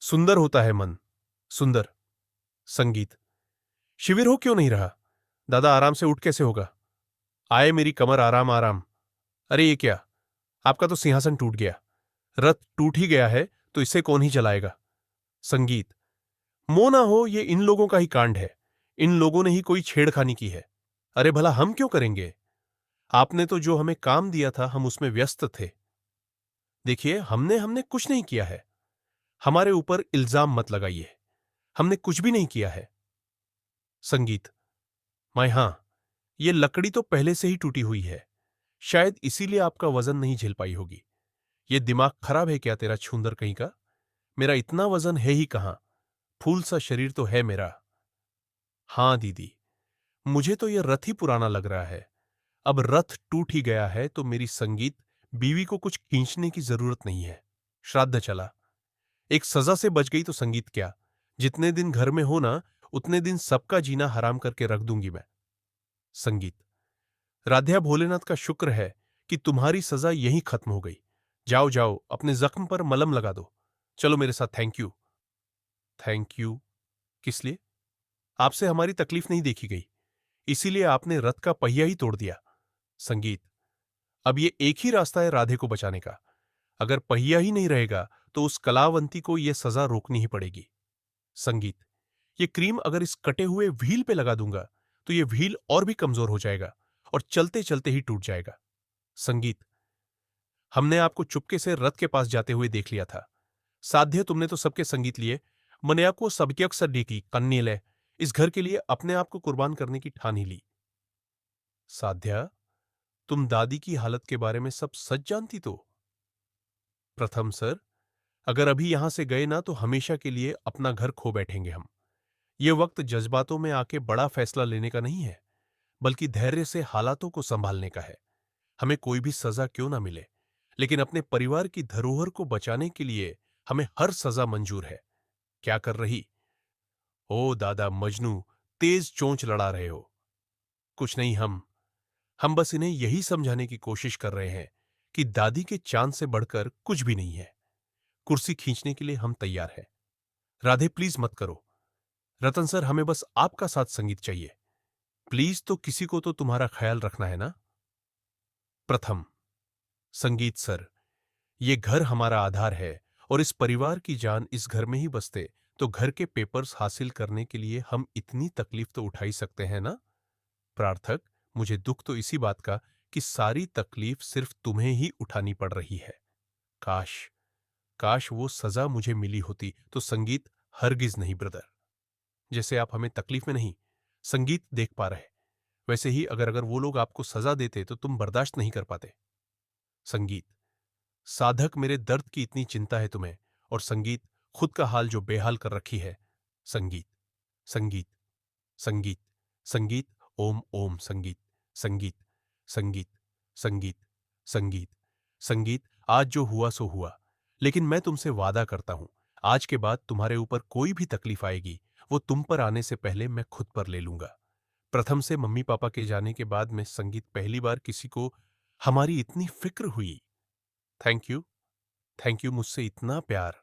सुंदर होता है मन। सुंदर। संगीत। शिविर हो क्यों नहीं रहा? दादा आराम से उठ कैसे होगा? आए मेरी कमर आराम आराम। अरे ये क्या? आपका तो सिंहासन टूट गया। रथ टूट ही गया है तो इसे कौन ही चलाएगा? संगीत। मोह ना हो, ये इन लोगों का ही कांड है। इन लोगों ने ही कोई छेड़खानी की है। अरे भला हम क्यों करेंगे? आपने तो जो हमें काम दिया था हम उसमें व्यस्त थे। देखिए, हमने हमने कुछ नहीं किया है। हमारे ऊपर इल्जाम मत लगाइए। हमने कुछ भी नहीं किया है। संगीत। मैं हां, ये लकड़ी तो पहले से ही टूटी हुई है। शायद इसीलिए आपका वजन नहीं झेल पाई होगी। ये दिमाग खराब है क्या तेरा छूंदर कहीं का? मेरा इतना वजन है ही कहां। फूल सा शरीर तो है मेरा। हां दीदी, मुझे तो यह रथ ही पुराना लग रहा है। अब रथ टूट ही गया है तो मेरी संगीत बीवी को कुछ खींचने की जरूरत नहीं है। श्राद्ध चला। एक सजा से बच गई तो संगीत क्या, जितने दिन घर में हो ना उतने दिन सबका जीना हराम करके रख दूंगी मैं। संगीत। राध्या भोलेनाथ का शुक्र है कि तुम्हारी सजा यहीं खत्म हो गई। जाओ जाओ अपने जख्म पर मलम लगा दो। चलो मेरे साथ। Thank you. Thank you? किस लिए? आपसे हमारी तकलीफ नहीं देखी गई, इसीलिए आपने रथ का पहिया ही तोड़ दिया। संगीत। अब ये एक ही रास्ता है राधे को बचाने का। अगर पहिया ही नहीं रहेगा तो उस कलावंती को यह सजा रोकनी ही पड़ेगी। संगीत। ये क्रीम अगर इस कटे हुए व्हील पे लगा दूंगा तो ये व्हील और भी कमजोर हो जाएगा और चलते चलते ही टूट जाएगा। संगीत। हमने आपको चुपके से रथ के पास जाते हुए देख लिया था। साध्य तुमने तो सबके संगीत लिए, मने को सबके सड्डी की कन्नीले इस घर के लिए अपने आप को कुर्बान करने की ठान ही ली। साध्या, तुम दादी की हालत के बारे में सब सच जानती तो? प्रथम सर, अगर अभी यहां से गए ना तो हमेशा के लिए अपना घर खो बैठेंगे हम। ये वक्त जज्बातों में आके बड़ा फैसला लेने का नहीं है, बल्कि धैर्य से हालातों को संभालने का है। हमें कोई भी सजा क्यों ना मिले, लेकिन अपने परिवार की धरोहर को बचाने के लिए हमें हर सजा मंजूर है। क्या कर रही ओ दादा मजनू, तेज चोंच लड़ा रहे हो? कुछ नहीं, हम बस इन्हें यही समझाने की कोशिश कर रहे हैं कि दादी के चांद से बढ़कर कुछ भी नहीं है। कुर्सी खींचने के लिए हम तैयार हैं। राधे प्लीज मत करो। रतन सर, हमें बस आपका साथ संगीत चाहिए। प्लीज, तो किसी को तो तुम्हारा ख्याल रखना है ना? प्रथम। संगीत सर, ये घर हमारा आधार है और इस परिवार की जान इस घर में ही बसते तो घर के पेपर्स हासिल करने के लिए हम इतनी तकलीफ तो उठा ही सकते हैं ना? प्रार्थक, मुझे दुख तो इसी बात का कि सारी तकलीफ सिर्फ तुम्हें ही उठानी पड़ रही है। काश, काश वो सजा मुझे मिली होती तो संगीत। हरगिज नहीं ब्रदर। जैसे आप हमें तकलीफ में नहीं, संगीत देख पा रहे, वैसे ही अगर अगर वो लोग आपको सजा देते तो तुम बर्दाश्त नहीं कर पाते। संगीत। साधक, मेरे दर्द की इतनी चिंता है तुम्हें, और संगीत खुद का हाल जो बेहाल कर रखी है। संगीत। संगीत। संगीत। संगीत। ओम ओम संगीत। संगीत। संगीत। संगीत। संगीत। संगीत। आज जो हुआ सो हुआ, लेकिन मैं तुमसे वादा करता हूं, आज के बाद तुम्हारे ऊपर कोई भी तकलीफ आएगी वो तुम पर आने से पहले मैं खुद पर ले लूंगा। प्रथम से मम्मी पापा के जाने के बाद में संगीत पहली बार किसी को हमारी इतनी फिक्र हुई। Thank you. थैंक यू, मुझसे इतना प्यार।